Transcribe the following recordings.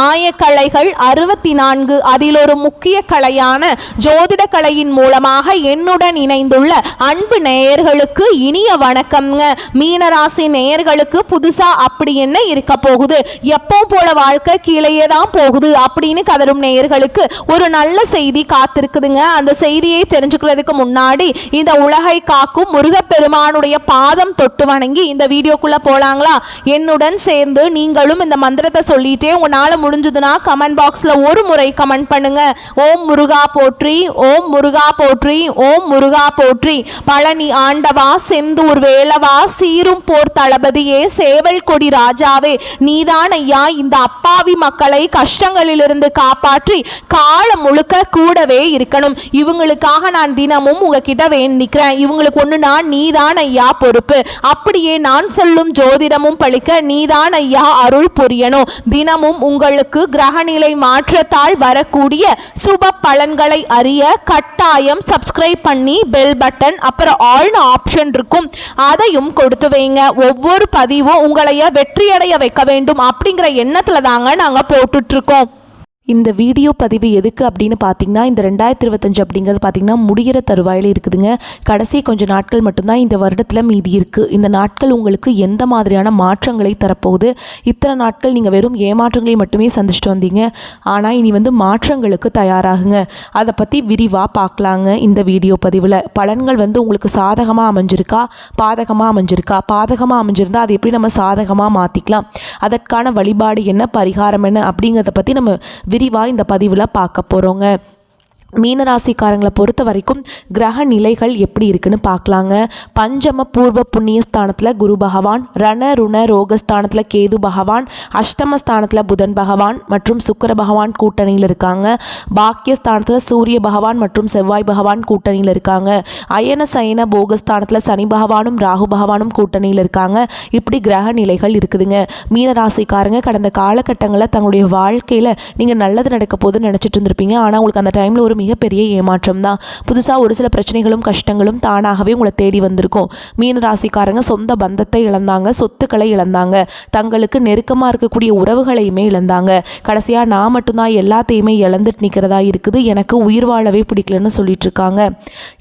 ஆயக்கலைகள் 64 அதில் ஒரு முக்கிய கலையான ஜோதிட கலையின் மூலமாக என்னுடன் இணைந்துள்ள அன்பு நேயர்களுக்கு இனிய வணக்கம்ங்க. மீனராசி நேயர்களுக்கு புதுசா அப்படி என்ன இருக்க போகுது, எப்போ போல வாழ்க்கை கீழேயே தான் போகுது அப்படின்னு கதரும் நேயர்களுக்கு ஒரு நல்ல செய்தி காத்திருக்குதுங்க. அந்த செய்தியை தெரிஞ்சுக்கிறதுக்கு முன்னாடி இந்த உலகை காக்கும் முருகப்பெருமானுடைய பாதம் தொட்டு வணங்கி இந்த வீடியோக்குள்ள போலாங்களா? என்னுடன் சேர்ந்து நீங்களும் இந்த மந்திரத்தை சொல்லிட்டே உங்களால முடிஞ்சதுன்னா கமெண்ட் பாக்ஸ்ல ஒரு முறை கமெண்ட் பண்ணுங்க. ஓம் முருகா போற்றி, ஓம் முருகா போற்றி, ஓம் முருகா போற்றி. பழனி ஆண்டவா, செந்தூர் வேலவா, சீரும் போர் தளபதியே, சேவல் கொடி ராஜாவே, நீதான் ஐயா இந்த அப்பாவி மக்களை கஷ்டங்களிலிருந்து காப்பாற்றி காலம் முழுக்க கூடவே இருக்கணும். இவங்களுக்காக நான் தினமும் உங்ககிட்ட வேண்டிக்கிறேன். இவங்களுக்கு ஒண்ணுனா நீதான் ஐயா பொறுப்பு. அப்படியே நான் சொல்லும் ஜோதிடமும் பழிக்க நீதான் ஐயா அருள் புரியணும். தினமும் உங்களுக்கு கிரகநிலை மாற்றத்தால் வரக்கூடிய சுப பலன்களை அறிய கட்டாயம் சப்ஸ்கிரைப் பண்ணி பெல் பட்டன் அப்புறம் ஆல் ஆப்ஷன் இருக்கும், அதையும் கொடுத்து வைங்க. ஒவ்வொரு பதிவும் உங்களைய வெற்றியடைய வைக்க வேண்டும் அப்படிங்கிற எண்ணத்துல தாங்க நாங்க போட்டுட்டு இருக்கோம். இந்த வீடியோ பதிவு எதுக்கு அப்படின்னு பார்த்தீங்கன்னா, இந்த 2025 அப்படிங்கிறது பார்த்தீங்கன்னா முடிகிற தருவாயில் இருக்குதுங்க. கடைசி கொஞ்சம் நாட்கள் மட்டும்தான் இந்த வருடத்தில் மீதி இருக்குது. இந்த நாட்கள் உங்களுக்கு எந்த மாதிரியான மாற்றங்களை தரப்போகுது? இத்தனை நாட்கள் நீங்கள் வெறும் ஏமாற்றங்களை மட்டுமே சந்திச்சுட்டு வந்தீங்க. ஆனால் இனி மாற்றங்களுக்கு தயாராகுங்க. அதை பற்றி விரிவாக பார்க்கலாங்க இந்த வீடியோ பதிவில். பலன்கள் உங்களுக்கு சாதகமாக அமைஞ்சிருக்கா, பாதகமாக அமைஞ்சிருக்கா? பாதகமாக அமைஞ்சிருந்தா அதை எப்படி நம்ம சாதகமாக மாற்றிக்கலாம், அதற்கான வழிபாடு என்ன, பரிகாரம் என்ன அப்படிங்கிறத பற்றி நம்ம விரிவாக இந்த பதிவில் பார்க்க போகிறோங்க. மீனராசிக்காரங்களை பொறுத்த வரைக்கும் கிரக நிலைகள் எப்படி இருக்குன்னு பார்க்கலாங்க. பஞ்சம பூர்வ புண்ணியஸ்தானத்தில் குரு பகவான், ரண ருண ரோகஸ்தானத்தில் கேது பகவான், அஷ்டமஸ்தானத்தில் புதன் பகவான் மற்றும் சுக்கிர பகவான் கூட்டணியில் இருக்காங்க. பாக்கியஸ்தானத்தில் சூரிய பகவான் மற்றும் செவ்வாய் பகவான் கூட்டணியில் இருக்காங்க. அயன சயன போகஸ்தானத்தில் சனி பகவானும் ராகு பகவானும் கூட்டணியில் இருக்காங்க. இப்படி கிரக நிலைகள் இருக்குதுங்க. மீனராசிக்காரங்க கடந்த காலகட்டங்களில் தங்களுடைய வாழ்க்கையில் நீங்கள் நல்லது நடக்க போதுன்னு நினச்சிட்டு இருந்திருப்பீங்க. ஆனால் உங்களுக்கு அந்த டைமில் ஒரு மிகப்பெரிய ஏமாற்றம் தான். புதுசாக ஒரு சில பிரச்சனைகளும் கஷ்டங்களும் தானாகவே உங்களை தேடி வந்திருக்கும். மீன ராசிக்காரங்க சொந்த பந்தத்தை இழந்தாங்க, சொத்துக்களை இழந்தாங்க, தங்களுக்கு நெருக்கமாக இருக்கக்கூடிய உறவுகளையுமே இழந்தாங்க. கடைசியாக நான் மட்டும்தான் எல்லாத்தையுமே இழந்துட்டு நிற்கிறதா இருக்குது, எனக்கு உயிர் வாழவே பிடிக்கலன்னு சொல்லிட்டு இருக்காங்க.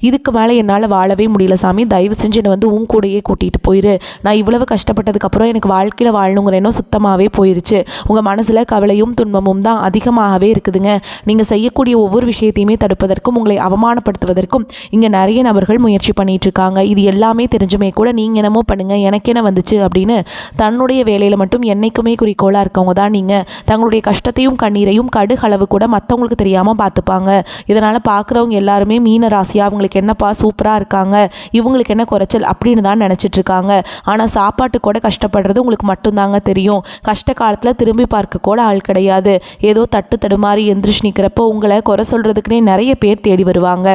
இதுக்கு மேலே என்னால் வாழவே முடியல சாமி, தயவு செஞ்சு என்னை உன் கூடையே கூட்டிகிட்டு போயிரு. நான் இவ்வளவு கஷ்டப்பட்டதுக்கப்புறம் எனக்கு வாழ்க்கையில் வாழணுங்கிற எண்ணம் சுத்தமாகவே போயிடுச்சு. உங்கள் மனசில் கவலையும் துன்பமும் தான் அதிகமாகவே இருக்குதுங்க. நீங்கள் செய்யக்கூடிய ஒவ்வொரு விஷயத்தையுமே தடுப்பதற்கும் உங்களை அவமானப்படுத்துவதற்கும் இங்கே நிறைய நபர்கள் முயற்சி பண்ணிட்டு இருக்காங்க. இது எல்லாமே தெரிஞ்சுமே கூட நீங்கள் என்னமோ பண்ணுங்க, எனக்கு என்ன வந்துச்சு அப்படின்னு தன்னுடைய வேலையில் மட்டும் என்னைக்குமே குறிக்கோளாக இருக்கவங்க தான் நீங்கள். தங்களுடைய கஷ்டத்தையும் கண்ணீரையும் கடுகளவு கூட மற்றவங்களுக்கு தெரியாமல் பார்த்துப்பாங்க. இதனால் பார்க்குறவங்க எல்லாருமே மீன ராசியாக அவங்களுக்கு என்னப்பா சூப்பராக இருக்காங்க, இவங்களுக்கு என்ன குறைச்சல் அப்படின்னு தான் நினச்சிட்டு இருக்காங்க. ஆனால் சாப்பாட்டு கூட கஷ்டப்படுறது உங்களுக்கு மட்டும்தாங்க தெரியும். கஷ்ட காலத்தில் திரும்பி பார்க்க கூட ஆள் கிடையாது. ஏதோ தட்டு தடுமாறி எந்திரிச்சு நிற்கிறப்போ உங்களை குறை சொல்கிறதுக்குனே நிறைய பேர் தேடி வருவாங்க.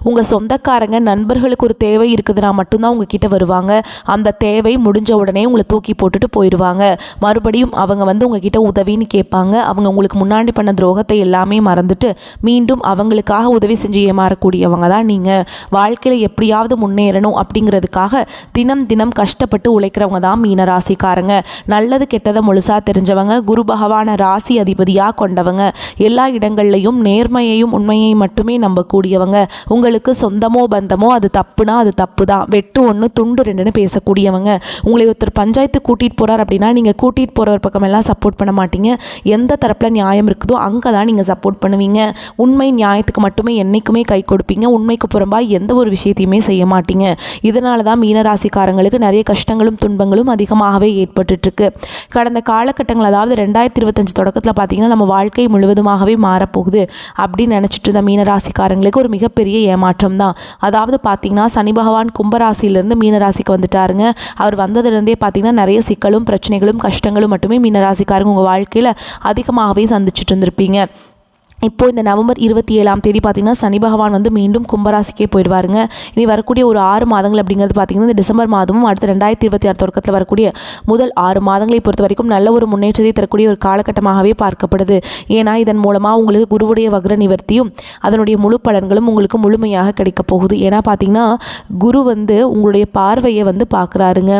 உங்கள் சொந்தக்காரங்க நண்பர்களுக்கு ஒரு தேவை இருக்குதுன்னா மட்டும்தான் உங்ககிட்ட வருவாங்க. அந்த தேவை முடிஞ்ச உடனே உங்களை தூக்கி போட்டுட்டு போயிடுவாங்க. மறுபடியும் அவங்க உங்ககிட்ட உதவின்னு கேட்பாங்க. அவங்க உங்களுக்கு முன்னாடி பண்ண துரோகத்தை எல்லாமே மறந்துட்டு மீண்டும் அவங்களுக்காக உதவி செஞ்சு ஏமாறக்கூடியவங்க தான் நீங்கள். வாழ்க்கையில் எப்படியாவது முன்னேறணும் அப்படிங்கிறதுக்காக தினம் தினம் கஷ்டப்பட்டு உழைக்கிறவங்க தான் மீனராசிக்காரங்க. நல்லது கெட்டதை முழுசாக தெரிஞ்சவங்க, குரு பகவான ராசி அதிபதியாக கொண்டவங்க, எல்லா இடங்கள்லையும் நேர்மையையும் உண்மையை மட்டுமே நம்பக்கூடியவங்க. உங்களுக்கு சொந்தமோ பந்தமோ அது தப்புனா அது தப்பு தான், வெட்டு ஒன்று துண்டு ரெண்டுன்னு பேசக்கூடியவங்க. உங்களை ஒருத்தர் பஞ்சாயத்து கூட்டிகிட்டு போகிறார் அப்படின்னா நீங்கள் கூட்டிகிட்டு போகிற ஒரு பக்கமெல்லாம் சப்போர்ட் பண்ண மாட்டீங்க. எந்த தரப்பில் நியாயம் இருக்குதோ அங்கே தான் நீங்கள் சப்போர்ட் பண்ணுவீங்க. உண்மை நியாயத்துக்கு மட்டுமே என்றைக்குமே கை கொடுப்பீங்க. உண்மைக்கு புறம்பாக எந்த ஒரு விஷயத்தையுமே செய்ய மாட்டீங்க. இதனால தான் மீனராசிக்காரங்களுக்கு நிறைய கஷ்டங்களும் துன்பங்களும் அதிகமாகவே ஏற்பட்டுருக்கு. கடந்த காலகட்டங்கள் அதாவது 2025 தொடக்கத்தில் பார்த்தீங்கன்னா நம்ம வாழ்க்கை முழுவதுமாகவே மாறப்போகுது அப்படின்னு நினச்சிட்டு இருந்த மீனராசிக்காரங்களுக்கு ஒரு மிகப்பெரிய ஏமாற்றம் தான். அதாவது பார்த்தீங்கன்னா சனி பகவான் கும்பராசியிலிருந்து மீனராசிக்கு வந்துட்டாருங்க. அவர் வந்ததுலேருந்தே பார்த்தீங்கன்னா நிறைய சிக்கலும் பிரச்சனைகளும் கஷ்டங்களும் மட்டுமே மீனராசிக்காரங்க உங்கள் வாழ்க்கையில் அதிகமாகவே சந்திச்சுட்டு இருந்திருப்பீங்க. இப்போது இந்த நவம்பர் 27ஆம் தேதி பார்த்திங்கன்னா சனி பகவான் வந்து மீண்டும் கும்பராசிக்கே போயிடுவாருங்க. இனி வரக்கூடிய ஒரு 6 மாதங்கள் அப்படிங்கிறது பார்த்திங்கன்னா இந்த டிசம்பர் மாதமும் அடுத்த 2026 தொடக்கத்தில் வரக்கூடிய முதல் 6 மாதங்களை பொறுத்த வரைக்கும் நல்ல ஒரு முன்னேற்றத்தை தரக்கூடிய ஒரு காலகட்டமாகவே பார்க்கப்படுது. ஏன்னா இதன் மூலமாக உங்களுக்கு குருவுடைய வக்ர நிவர்த்தியும் அதனுடைய முழு பலன்களும் உங்களுக்கு முழுமையாக கிடைக்க போகுது. ஏன்னா பார்த்திங்கன்னா குரு வந்து உங்களுடைய பார்வையை வந்து பார்க்குறாருங்க.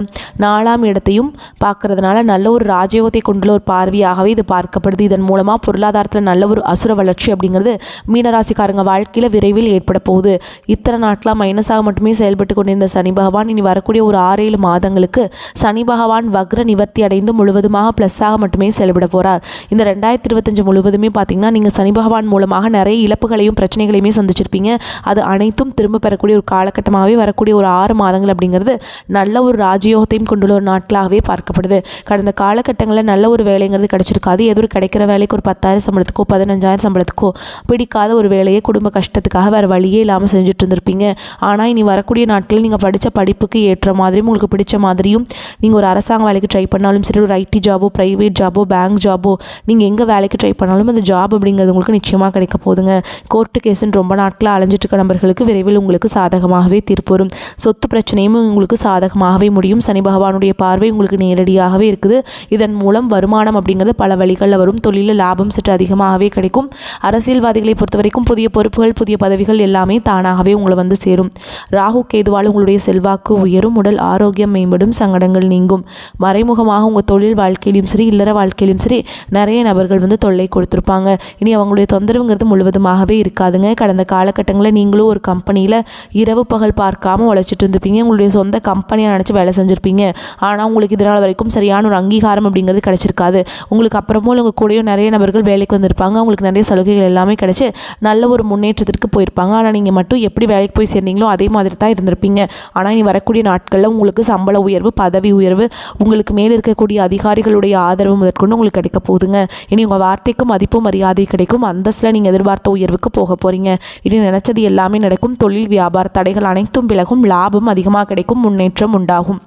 4ஆம் இடத்தையும் பார்க்கறதுனால நல்ல ஒரு ராஜயோகத்தை கொண்டுள்ள ஒரு பார்வையாகவே இது பார்க்கப்படுது. இதன் மூலமாக பொருளாதாரத்தில் நல்ல ஒரு அசுர வளர்ச்சி அப்படிங்கிறது மீனராசிக்காரங்க வாழ்க்கையில் விரைவில் ஏற்பட போகுது. இத்தனை நாட்களாக மைனஸாக மட்டுமே செயல்பட்டு கொண்டிருந்த சனி பகவான் இனி வரக்கூடிய ஒரு 6-7 மாதங்களுக்கு சனி பகவான் வக்ர நிவர்த்தி அடைந்து முழுவதுமாக ப்ளஸ்ஸாக மட்டுமே செயல்பட போகிறார். இந்த 2025 முழுவதுமே பார்த்திங்கன்னா நீங்கள் சனி பகவான் மூலமாக நிறைய இழப்புகளையும் பிரச்சனைகளையுமே சந்திச்சிருப்பீங்க. அது அனைத்தும் திரும்ப பெறக்கூடிய ஒரு காலகட்டமாகவே வரக்கூடிய ஒரு 6 மாதங்கள் அப்படிங்கிறது நல்ல ஒரு ராஜயோகத்தையும் கொண்டுள்ள ஒரு நாட்களாகவே பார்க்கப்படுது. கடந்த காலகட்டங்களில் நல்ல ஒரு வேலைங்கிறது கிடைச்சிருக்காது. ஏதோ கிடைக்கிற வேலைக்கு ஒரு 10,000 சம்பளத்துக்கோ 15,000 சம்பளத்துக்கோ பிடிக்காத ஒரு வேலையை குடும்ப கஷ்டத்துக்காக வேறு வழியே இல்லாமல் செஞ்சுட்டு இருந்திருப்பீங்க. ஆனால் இனி வரக்கூடிய நாட்களில் நீங்கள் படித்த படிப்புக்கு ஏற்ற மாதிரியும் உங்களுக்கு பிடிச்ச மாதிரியும் நீங்கள் ஒரு அரசாங்க வேலைக்கு ட்ரை பண்ணாலும் சரி, ஒரு ஐடி ஜாபோ ப்ரைவேட் ஜாபோ பேங்க் ஜாபோ நீங்கள் எங்கே வேலைக்கு ட்ரை பண்ணாலும் அந்த ஜாப் அப்படிங்கிறது உங்களுக்கு நிச்சயமாக கிடைக்க போகுதுங்க. கோர்ட்டு கேஸுன்னு ரொம்ப நாட்களாக அலைஞ்சிட்டு இருக்க நபர்களுக்கு விரைவில் உங்களுக்கு சாதகமாகவே தீர்ப்பு வரும். சொத்து பிரச்சனையும் உங்களுக்கு சாதகமாகவே முடியும். சனி பகவானுடைய பார்வை உங்களுக்கு நேரடியாகவே இருக்குது. இதன் மூலம் வருமானம் அப்படிங்கிறது பல வழிகளில் வரும். தொழிலில் லாபம் சற்று அதிகமாகவே கிடைக்கும். அரசியல்வாதிகளை பொறுத்த வரைக்கும் புதிய பொறுப்புகள் புதிய பதவிகள் எல்லாமே தானாகவே உங்களை வந்து சேரும். ராகு கேதுவால் உங்களுடைய செல்வாக்கு உயரும். உடல் ஆரோக்கியம் மேம்படும். சங்கடங்கள் நீங்கும். மறைமுகமாக உங்கள் தொழில் வாழ்க்கையிலும் சரி இல்லற வாழ்க்கையிலும் சரி நிறைய நபர்கள் வந்து தொல்லை கொடுத்துருப்பாங்க. இனி அவங்களுடைய தொந்தரவுங்கிறது முழுவதுமாகவே இருக்காதுங்க. கடந்த காலகட்டங்களில் நீங்களும் ஒரு கம்பெனியில் இரவு பகல் பார்க்காம உழைச்சிட்டு இருந்திருப்பீங்க. உங்களுடைய சொந்த கம்பெனியை நினச்சி வேலை செஞ்சுருப்பீங்க. ஆனால் உங்களுக்கு இதனால் வரைக்கும் சரியான ஒரு அங்கீகாரம் அப்படிங்கிறது கிடைச்சிருக்காது. உங்களுக்கு அப்புறமும் உங்கள் கூடயும் நிறைய நபர்கள் வேலைக்கு வந்திருப்பாங்க. உங்களுக்கு நிறைய சலுகைகள் எல்லாமே கிடைச்சி நல்ல ஒரு முன்னேற்றத்திற்கு போயிருப்பாங்க. ஆனால் நீங்கள் மட்டும் எப்படி வேலைக்கு போய் சேர்ந்தீங்களோ அதே மாதிரி தான் இருந்திருப்பீங்க. ஆனால் இனி வரக்கூடிய நாட்களில் உங்களுக்கு சம்பள உயர்வு பதவி உயர்வு உங்களுக்கு மேலே இருக்கக்கூடிய அதிகாரிகளுடைய ஆதரவு முதற்கொண்டு உங்களுக்கு கிடைக்க போகுதுங்க. இனி உங்கள் வார்த்தைக்கு மதிப்பும் மரியாதை கிடைக்கும். அந்தஸ்தில் நீங்கள் எதிர்பார்த்த உயர்வுக்கு போக போகிறீங்க. இனி நினைச்சது எல்லாமே நடக்கும். தொழில் வியாபார தடைகள் அனைத்தும் விலகும். லாபம் அதிகமாக கிடைக்கும். முன்னேற்றம் உண்டாகும்.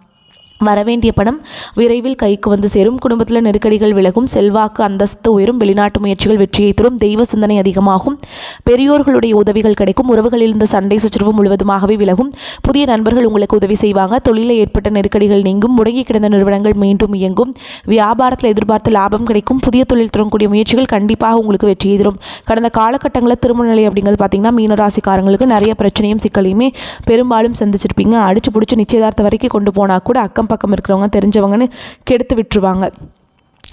வரவேண்டிய பணம் விரைவில் கைக்கு வந்து சேரும். குடும்பத்தில் நெருக்கடிகள் விலகும். செல்வாக்கு அந்தஸ்து உயரும். வெளிநாட்டு முயற்சிகள் வெற்றியை தரும். தெய்வ சிந்தனை அதிகமாகும். பெரியோர்களுடைய உதவிகள் கிடைக்கும். உறவுகளில் இருந்த சண்டை சச்சரவு முழுவதுமாகவே விலகும். புதிய நண்பர்கள் உங்களுக்கு உதவி செய்வாங்க. தொழிலில் ஏற்பட்ட நெருக்கடிகள் நீங்கும். முடங்கி கிடந்த நிறுவனங்கள் மீண்டும் இயங்கும். வியாபாரத்தில் எதிர்பார்த்த லாபம் கிடைக்கும். புதிய தொழில் தொடங்கக்கூடிய முயற்சிகள் கண்டிப்பாக உங்களுக்கு வெற்றியை தரும். கடந்த காலகட்டங்களில் திருமண நிலை அப்படிங்கிறது பார்த்திங்கன்னா மீனராசிக்காரங்களுக்கு நிறைய பிரச்சனையும் சிக்கலையுமே பெரும்பாலும் சந்திச்சிருப்பீங்க. அடிச்சு பிடிச்சி நிச்சயதார்த்தம் வரைக்கும் கொண்டு போனால் கூட அக்கம் பக்கம் இருக்கிறவங்க தெரிஞ்சவங்கன்னு கெடுத்து விட்டுருவாங்க.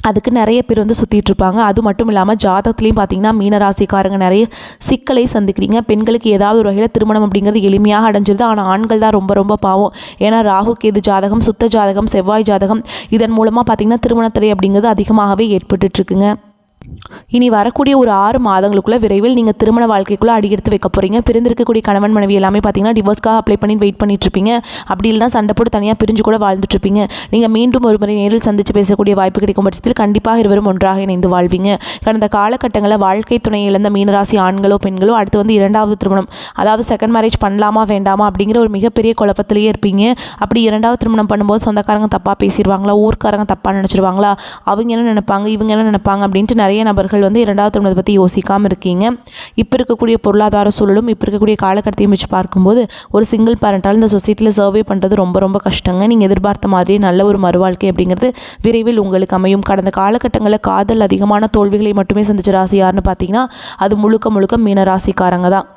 அதுக்கு நிறைய பேர் வந்து சுற்றிட்டு இருப்பாங்க. அது மட்டும் இல்லாமல் ஜாதகத்துலேயும் பார்த்தீங்கன்னா மீனராசிக்காரங்க நிறைய சிக்கலை சந்திக்கிறீங்க. பெண்களுக்கு ஏதாவது ஒரு வகையில் திருமணம் அப்படிங்கிறது எளிமையாக அடைஞ்சிருது. ஆனால் ஆண்கள் தான் ரொம்ப ரொம்ப பாவம். ஏன்னா ராகு கேது ஜாதகம் சுத்த ஜாதகம் செவ்வாய் ஜாதகம் இதன் மூலமாக பார்த்தீங்கன்னா திருமணத்தடை அப்படிங்கிறது அதிகமாகவே ஏற்பட்டுட்ருக்குங்க. இனி வரக்கூடிய ஒரு 6 மாதங்களுக்குள்ள விரைவில் நீங்கள் திருமண வாழ்க்கைக்குள்ளே அடியெடுத்து வைக்க போகிறீங்க. பிரிந்திருக்கக்கூடிய கணவன் மனைவி எல்லாமே பார்த்தீங்கன்னா டிவோர்ஸ்க்காக அப்ளை பண்ணி வெயிட் பண்ணிட்டு இருப்பீங்க. அப்படி இல்லைனா சண்டை போட்டு தனியாக பிரிஞ்சு கூட வாழ்ந்துட்டு இருப்பீங்க. நீங்கள் மீண்டும் ஒரு முறை நேரில் சந்தித்து பேசக்கூடிய வாய்ப்பு கிடைக்கும் பட்சத்தில் கண்டிப்பாக இருவரும் ஒன்றாக இணைந்து வாழ்வீங்க. கடந்த காலகட்டங்களில் வாழ்க்கை துணை இழந்த மீனராசி ஆண்களோ பெண்களோ அடுத்து வந்து 2வது திருமணம் அதாவது செகண்ட் மேரேஜ் பண்ணலாமா வேண்டாமா அப்படிங்கிற ஒரு மிகப்பெரிய குழப்பத்திலேயே இருப்பீங்க. அப்படி 2வது திருமணம் பண்ணும்போது சொந்தக்காரங்க தப்பாக பேசிடுவாங்களா, ஊர்க்காரங்க தப்பாக நினச்சிடுவாங்களா, அவங்க என்ன நினைப்பாங்க இவங்க என்ன நினைப்பாங்க அப்படின்ட்டு நிறைய நபர்கள் வந்து 2வது திருமணத்தை பற்றி யோசிக்காமல் இருக்கீங்க. இப்போ இருக்கக்கூடிய பொருளாதார சூழலும் இப்போ இருக்கக்கூடிய காலகட்டத்தையும் வச்சு பார்க்கும்போது ஒரு சிங்கிள் பேரண்டால் இந்த சொசைட்டியில் சர்வே பண்ணுறது ரொம்ப ரொம்ப கஷ்டங்க. நீங்கள் எதிர்பார்த்த மாதிரியே நல்ல ஒரு மறுவாழ்க்கை அப்படிங்கிறது விரைவில் உங்களுக்கு அமையும். கடந்த காலகட்டங்களில் காதல் அதிகமான தோல்விகளை மட்டுமே சந்திச்ச ராசி யாருன்னு பார்த்தீங்கன்னா அது முழுக்க மீனராசிக்காரங்க தான்.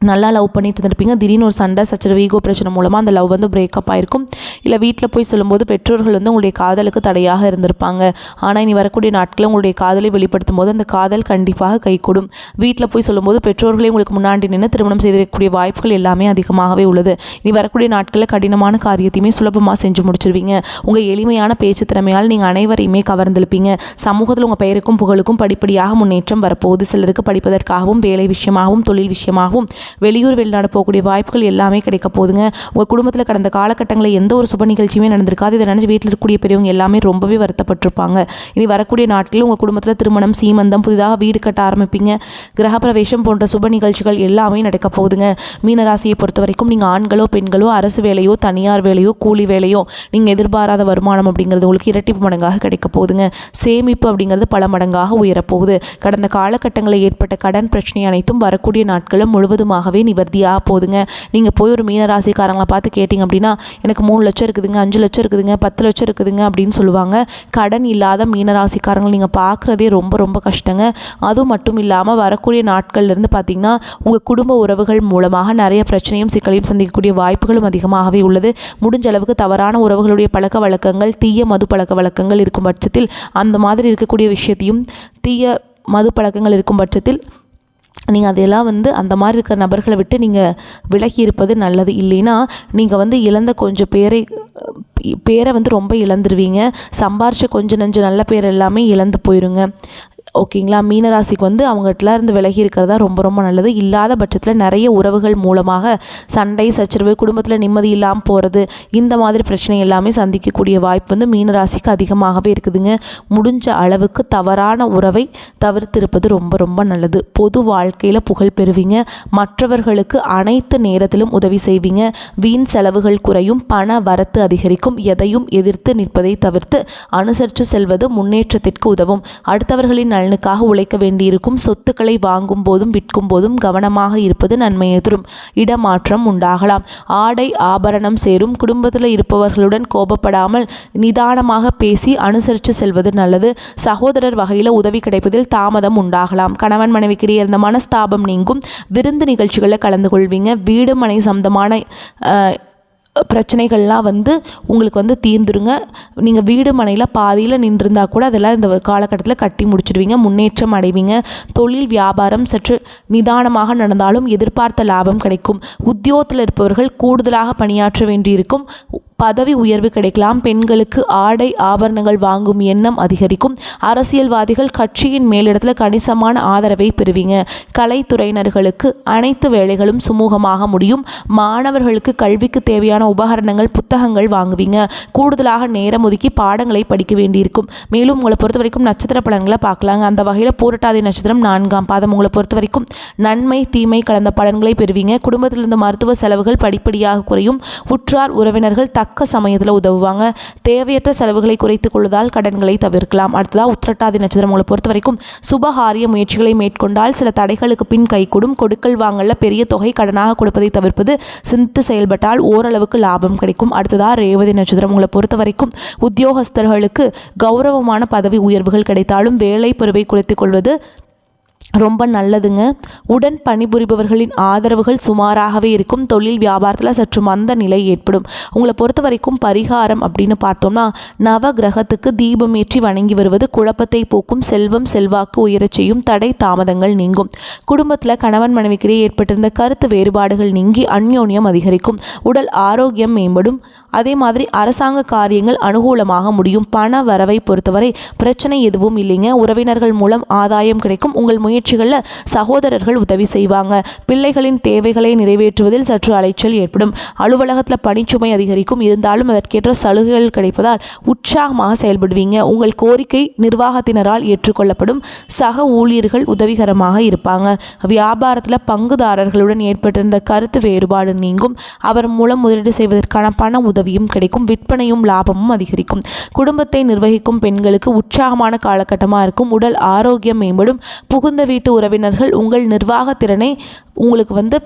நல்லா லவ் பண்ணிட்டு இருந்திருப்பீங்க. திடீர்னு ஒரு சண்டை சச்சரவு ஈகோ பிரச்சனை மூலமாக அந்த லவ் வந்து பிரேக்கப் ஆயிருக்கும். இல்லை வீட்டில் போய் சொல்லும்போது பெற்றோர்கள் வந்து உங்களுடைய காதலுக்கு தடையாக இருந்திருப்பாங்க. ஆனால் இனி வரக்கூடிய நாட்களில் உங்களுடைய காதலை வெளிப்படுத்தும் போது அந்த காதல் கண்டிப்பாக கைகூடும். வீட்டில் போய் சொல்லும்போது பெற்றோர்களே உங்களுக்கு முன்னாடி நின்று திருமணம் செய்து வைக்கக்கூடிய வாய்ப்புகள் எல்லாமே அதிகமாகவே உள்ளது. இனி வரக்கூடிய நாட்களில் கடினமான காரியத்தையுமே சுலபமாக செஞ்சு முடிச்சிருவீங்க. உங்கள் எளிமையான பேச்சு திறமையால் நீங்கள் அனைவரையுமே கவர்ந்திருப்பீங்க. சமூகத்தில் உங்கள் பெயருக்கும் புகழுக்கும் படிப்படியாக முன்னேற்றம் வரப்போகுது. சிலருக்கு படிப்பதற்காகவும் வேலை விஷயமாகவும் தொழில் விஷயமாகவும் வெளியூர் வெளிநாடு போகக்கூடிய வாய்ப்புகள் எல்லாமே கிடைக்க போகுதுங்க. உங்கள் குடும்பத்தில் கடந்த காலகட்டங்களில் எந்த ஒரு சுப நிகழ்ச்சியுமே நடந்திருக்காது. இதை நினச்சி வீட்டில் இருக்கக்கூடிய பெரியவங்க எல்லாமே ரொம்பவே வருத்தப்பட்டிருப்பாங்க. இனி வரக்கூடிய நாட்களில் உங்கள் குடும்பத்தில் திருமணம், சீமந்தம், புதிதாக வீடு கட்ட ஆரம்பிப்பீங்க, கிரகப்பிரவேசம் போன்ற சுப நிகழ்ச்சிகள் எல்லாமே நடக்க போகுதுங்க. மீனராசியை பொறுத்த வரைக்கும் நீங்கள் ஆண்களோ பெண்களோ அரசு வேலையோ தனியார் வேலையோ கூலி வேலையோ நீங்கள் எதிர்பாராத வருமானம் அப்படிங்கிறது உங்களுக்கு இரட்டிப்பு மடங்காக கிடைக்க போகுதுங்க. சேமிப்பு அப்படிங்கிறது பல மடங்காக உயரப்போகுது. கடந்த காலகட்டங்களில் ஏற்பட்ட கடன் பிரச்சனை அனைத்தும் வரக்கூடிய நாட்களும் முழுவதுமாகவே நிவர்த்தியாக போகுதுங்க. நீங்கள் போய் ஒரு மீனராசிக்காரங்களை பார்த்து கேட்டிங்க அப்படின்னா எனக்கு 3 லட்சம் இருக்குதுங்க, 5 லட்சம் இருக்குதுங்க, 10 லட்சம் இருக்குதுங்க அப்படின்னு சொல்லுவாங்க. கடன் இல்லாத மீனராசிக்காரங்களை நீங்கள் பார்க்குறதே ரொம்ப ரொம்ப கஷ்டங்க. அதுவும் மட்டும் இல்லாமல் வரக்கூடிய நாட்கள்லேருந்து பார்த்திங்கன்னா உங்கள் குடும்ப உறவுகள் மூலமாக நிறைய பிரச்சனையும் சிக்கலையும் சந்திக்கக்கூடிய வாய்ப்புகளும் அதிகமாகவே உள்ளது. முடிஞ்ச அளவுக்கு தவறான உறவுகளுடைய பழக்க வழக்கங்கள், தீய மது பழக்க வழக்கங்கள் இருக்கும் பட்சத்தில் அந்த மாதிரி இருக்கக்கூடிய விஷயத்தையும், தீய மது பழக்கங்கள் இருக்கும் பட்சத்தில் நீங்கள் அதெல்லாம் அந்த மாதிரி இருக்கிற நபர்களை விட்டு நீங்கள் விலகி இருப்பது நல்லது. இல்லைன்னா நீங்கள் இழந்த கொஞ்சம் பேரை ரொம்ப இழந்துருவீங்க. சம்பாரிச்ச கொஞ்சம் நஞ்சு நல்ல பேர் எல்லாமே இழந்து போயிருங்க. ஓகேங்களா? மீனராசிக்கு அவங்ககிட்ட இருந்து விலகி இருக்கிறதா ரொம்ப ரொம்ப நல்லது. இல்லாத பட்சத்தில் நிறைய உறவுகள் மூலமாக சண்டை சச்சரவு, குடும்பத்தில் நிம்மதி இல்லாமல் போகிறது, இந்த மாதிரி பிரச்சனை எல்லாமே சந்திக்கக்கூடிய வாய்ப்பு மீனராசிக்கு அதிகமாகவே இருக்குதுங்க. முடிஞ்ச அளவுக்கு தவறான உறவை தவிர்த்திருப்பது ரொம்ப ரொம்ப நல்லது. பொது வாழ்க்கையில் புகழ் பெறுவீங்க. மற்றவர்களுக்கு அனைத்து நேரத்திலும் உதவி செய்வீங்க. வீண் செலவுகள் குறையும், பண வரத்து அதிகரிக்கும். எதையும் எதிர்த்து நிற்பதை தவிர்த்து அனுசரித்து செல்வது முன்னேற்றத்திற்கு உதவும். அடுத்தவர்களின் நலனுக்காக உழைக்க வேண்டியிருக்கும். சொத்துக்களை வாங்கும் போதும் விற்கும் போதும் கவனமாக இருப்பது நன்மையை தரும். இடமாற்றம் உண்டாகலாம். ஆடை ஆபரணம் சேரும். குடும்பத்தில் இருப்பவர்களுடன் கோபப்படாமல் நிதானமாக பேசி அனுசரித்து செல்வது நல்லது. சகோதரர் வகையில் உதவி கிடைப்பதில் தாமதம் உண்டாகலாம். கணவன் மனைவிக்கிடையே இருந்த மனஸ்தாபம் நீங்கும். விருந்து நிகழ்ச்சிகளில் கலந்து கொள்வீங்க. வீடு மனை சம்பந்தமான பிரச்சனைகள்லாம் உங்களுக்கு தீர்ந்துருங்க. நீங்கள் வீடு மனையில் பாதியில் நின்றிருந்தால் கூட அதெல்லாம் இந்த காலகட்டத்தில் கட்டி முடிச்சிடுவீங்க. முன்னேற்றம் அடைவீங்க. தொழில் வியாபாரம் சற்று நிதானமாக நடந்தாலும் எதிர்பார்த்த லாபம் கிடைக்கும். உத்தியோகத்தில் இருப்பவர்கள் கூடுதலாக பணியாற்ற வேண்டியிருக்கும். பதவி உயர்வு கிடைக்கலாம். பெண்களுக்கு ஆடை ஆபரணங்கள் வாங்கும் எண்ணம் அதிகரிக்கும். அரசியல்வாதிகள் கட்சியின் மேலிடத்தில் கணிசமான ஆதரவை பெறுவீங்க. கலைத்துறையினர்களுக்கு அனைத்து வேலைகளும் சுமூகமாக முடியும். மாணவர்களுக்கு கல்விக்கு தேவையான உபகரணங்கள், புத்தகங்கள் வாங்குவீங்க. கூடுதலாக நேரம் ஒதுக்கி பாடங்களை படிக்க வேண்டியிருக்கும். மேலும் உங்களை பொறுத்த வரைக்கும் நட்சத்திர பலன்களை பார்க்கலாங்க. அந்த வகையில் பூரட்டாதி நட்சத்திரம் 4ஆம் பாதம் உங்களை பொறுத்த வரைக்கும் நன்மை தீமை கலந்த பலன்களை பெறுவீங்க. குடும்பத்திலிருந்து மருத்துவ செலவுகள் படிப்படியாக குறையும். உற்றார் உறவினர்கள் தக்க சமயத்தில் உதவுவாங்க. தேவையற்ற செலவுகளை குறைத்துக் கொள்வதால் கடன்களை தவிர்க்கலாம். அடுத்ததாக உத்திரட்டாதி நட்சத்திரம் உங்களை பொறுத்த வரைக்கும் சுபகாரிய முயற்சிகளை மேற்கொண்டால் சில தடைகளுக்கு பின் கைகூடும். கொடுக்கல் வாங்கல பெரிய தொகை கடனாக கொடுப்பதை தவிர்ப்பது. சிந்தித்து செயல்பட்டால் ஓரளவுக்கு லாபம் கிடைக்கும். அடுத்ததாக ரேவதி நட்சத்திரம் உங்களை பொறுத்த வரைக்கும் உத்தியோகஸ்தர்களுக்கு கௌரவமான பதவி உயர்வுகள் கிடைத்தாலும் வேலை பருவை குறைத்துக் கொள்வது ரொம்ப நல்லதுங்க. உடன் பணிபுரிபவர்களின் ஆதரவுகள் சுமாராகவே இருக்கும். தொழில் வியாபாரத்தில் சற்று மந்த நிலை ஏற்படும். உங்களை பொறுத்த வரைக்கும் பரிகாரம் அப்படின்னு பார்த்தோம்னா நவ கிரகத்துக்கு தீபம் ஏற்றி வணங்கி வருவது குழப்பத்தை போக்கும். செல்வம் செல்வாக்கு உயரச் செய்யும். தடை தாமதங்கள் நீங்கும். குடும்பத்தில் கணவன் மனைவிக்கிடையே ஏற்பட்டிருந்த கருத்து வேறுபாடுகள் நீங்கி அந்யோன்யம் அதிகரிக்கும். உடல் ஆரோக்கியம் மேம்படும். அதே மாதிரி அரசாங்க காரியங்கள் அனுகூலமாக முடியும். பண வரவை பொறுத்தவரை பிரச்சனை எதுவும் இல்லைங்க. உறவினர்கள் மூலம் ஆதாயம் கிடைக்கும். உங்கள் முயற்சிகளில் சகோதரர்கள் உதவி செய்வாங்க. பிள்ளைகளின் தேவைகளை நிறைவேற்றுவதில் சற்று அலைச்சல் ஏற்படும். அலுவலகத்தில் பணிச்சுமை அதிகரிக்கும். இருந்தாலும் அதற்கேற்ற சலுகைகள் கிடைப்பதால் உற்சாகமாக செயல்படுவீங்க. உங்கள் கோரிக்கை நிர்வாகத்தினரால் ஏற்றுக்கொள்ளப்படும். சக ஊழியர்கள் உதவிகரமாக இருப்பாங்க. வியாபாரத்தில் பங்குதாரர்களுடன் ஏற்பட்டிருந்த கருத்து வேறுபாடு நீங்கும். அவர் மூலம் முதலீடு செய்வதற்கான பண உதவியும் கிடைக்கும். விற்பனையும் லாபமும் அதிகரிக்கும். குடும்பத்தை நிர்வகிக்கும் பெண்களுக்கு உற்சாகமான காலகட்டமாக இருக்கும். உடல் ஆரோக்கியம் மேம்படும். புகுந்த வீட்டு உறவினர்கள் உங்கள் நிர்வாக திறனை உங்களுக்கு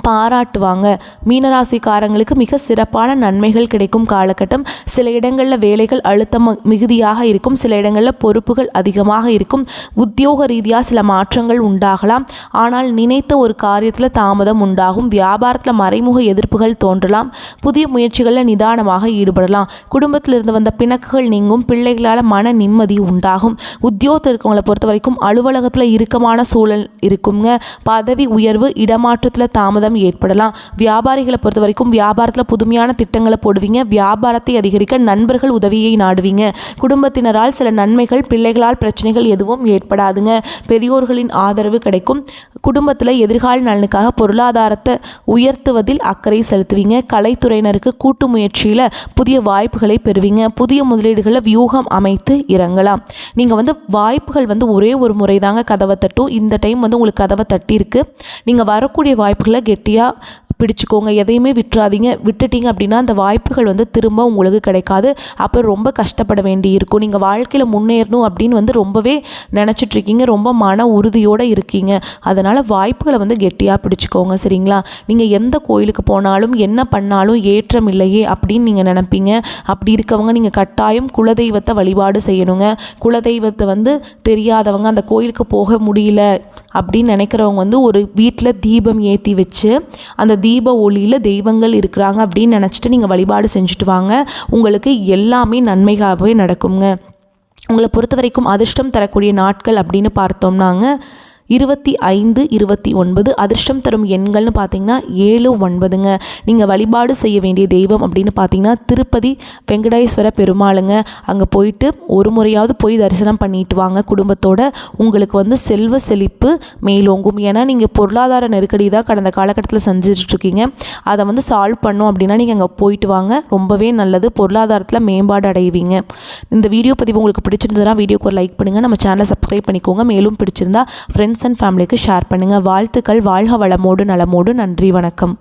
பாராட்டுவாங்க. மீனராசிக்காரங்களுக்கு மிக சிறப்பான நன்மைகள் கிடைக்கும் காலகட்டம். சில இடங்களில் வேலைகள் அழுத்தம் மிகுதியாக இருக்கும். சில இடங்களில் பொறுப்புகள் அதிகமாக இருக்கும். உத்தியோக ரீதியாக சில மாற்றங்கள் உண்டாகலாம். ஆனால் நினைத்த ஒரு காரியத்தில் தாமதம் உண்டாகும். வியாபாரத்தில் மறைமுக எதிர்ப்புகள் தோன்றலாம். புதிய முயற்சிகளில் நிதானமாக ஈடுபடலாம். குடும்பத்திலிருந்து வந்த பிணக்குகள் நீங்கும். பிள்ளைகளால் மன நிம்மதி உண்டாகும். உத்தியோகத்தில் இருக்கவங்களை பொறுத்த வரைக்கும் அலுவலகத்தில் இறுக்கமான சூழல் இருக்குங்க. பதவி உயர்வு, இடமாற்றத்தில் தாமதம் தாமதம் ஏற்படலாம். வியாபாரிகளை பொறுத்த வரைக்கும் வியாபாரத்தில் புதுமையான திட்டங்களை போடுவீங்க. வியாபாரத்தை அதிகரிக்க நண்பர்கள் உதவியை நாடுவீங்க. குடும்பத்தினரால் சில நன்மைகள், பிள்ளைகளால் பிரச்சனைகள் எதுவும் ஏற்படாதுங்க. பெரியோர்களின் ஆதரவு கிடைக்கும். குடும்பத்தில் எதிர்கால நலனுக்காக பொருளாதாரத்தை உயர்த்துவதில் அக்கறை செலுத்துவீங்க. கலைத்துறையினருக்கு கூட்டு முயற்சியில் புதிய வாய்ப்புகளை பெறுவீங்க. புதிய முதலீடுகளை வியூகம் அமைத்து இறங்கலாம். நீங்கள் வாய்ப்புகள் ஒரே ஒரு முறை தாங்க கதவை தட்டும். இந்த டைம் உங்களுக்கு கதவை தட்டியிருக்கு. நீங்கள் வரக்கூடிய வாய்ப்புகளை கெட்டியாக பிடிச்சிக்கோங்க. எதையுமே விட்டுறாதீங்க. விட்டுட்டீங்க அப்படின்னா அந்த வாய்ப்புகள் திரும்ப உங்களுக்கு கிடைக்காது. அப்புறம் ரொம்ப கஷ்டப்பட வேண்டி இருக்கும். நீங்கள் வாழ்க்கையில் முன்னேறணும் அப்படின்னு ரொம்பவே நினச்சிட்ருக்கீங்க. ரொம்ப மன உறுதியோடு இருக்கீங்க. அதனால் வாய்ப்புகளை கெட்டியாக பிடிச்சிக்கோங்க. சரிங்களா? நீங்கள் எந்த கோயிலுக்கு போனாலும் என்ன பண்ணாலும் ஏற்றம் இல்லையே அப்படின்னு நீங்கள் நினைப்பீங்க. அப்படி இருக்கவங்க நீங்கள் கட்டாயம் குலதெய்வத்தை வழிபாடு செய்யணுங்க. குலதெய்வத்தை தெரியாதவங்க, அந்த கோயிலுக்கு போக முடியல அப்படின்னு நினைக்கிறவங்க ஒரு வீட்டில் தீபம் ஏற்றி வச்சு அந்த தீப ஒளியில் தெய்வங்கள் இருக்கிறாங்க அப்படின்னு நினச்சிட்டு நீங்கள் வழிபாடு செஞ்சுட்டு வாங்க. உங்களுக்கு எல்லாமே நன்மையாகவே நடக்குங்க. உங்களை பொறுத்த வரைக்கும் அதிர்ஷ்டம் தரக்கூடிய நாட்கள் அப்படின்னு பார்த்தோம்னாங்க 25, 29. அதிர்ஷ்டம் தரும் எண்கள்னு பார்த்தீங்கன்னா 7, 9ங்க. நீங்கள் வழிபாடு செய்ய வேண்டிய தெய்வம் அப்படின்னு பார்த்தீங்கன்னா திருப்பதி வெங்கடேஸ்வர பெருமாளுங்க. அங்கே போயிட்டு ஒரு முறையாவது போய் தரிசனம் பண்ணிட்டு வாங்க குடும்பத்தோட. உங்களுக்கு செல்வ செழிப்பு மேலோங்கும். ஏன்னா நீங்கள் பொருளாதார நெருக்கடி தான் கடந்த காலகட்டத்தில் செஞ்சிட்ருக்கீங்க. அதை சால்வ் பண்ணோம் அப்படின்னா நீங்கள் அங்கே போயிட்டு வாங்க. ரொம்பவே நல்லது. பொருளாதாரத்தில் மேம்பாடு அடைவீங்க. இந்த வீடியோ பதிவு உங்களுக்கு பிடிச்சிருந்ததுன்னா வீடியோக்கு ஒரு லைக் பண்ணுங்கள். நம்ம சேனலை சப்ஸ்கிரைப் பண்ணிக்கோங்க. மேலும் பிடிச்சிருந்தா ஃப்ரெண்ட்ஸ் அண்ட் ஃபேமிலிக்கு ஷேர் பண்ணுங்கள். வாழ்த்துக்கள். வாழ்க வளமோடு நலமோடு. நன்றி, வணக்கம்.